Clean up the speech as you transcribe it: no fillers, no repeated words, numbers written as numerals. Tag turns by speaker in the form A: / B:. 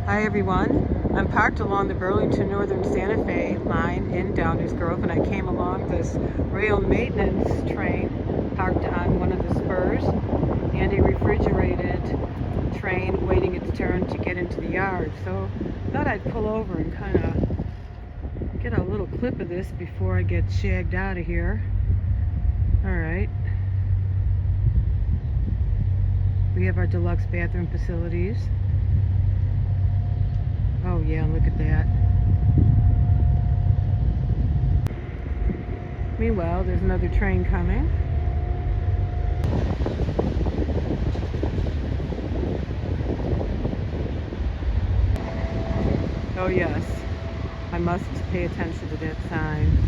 A: Hi everyone. I'm parked along the Burlington Northern Santa Fe line in Downers Grove, and I came along this rail maintenance train parked on one of the spurs and a refrigerated train waiting its turn to get into the yard. So I thought I'd pull over and kind of get a little clip of this before I get shagged out of here. Alright. We have our deluxe bathroom facilities. Oh yeah, look at that. Meanwhile, there's another train coming. Oh yes, I must pay attention to that sign.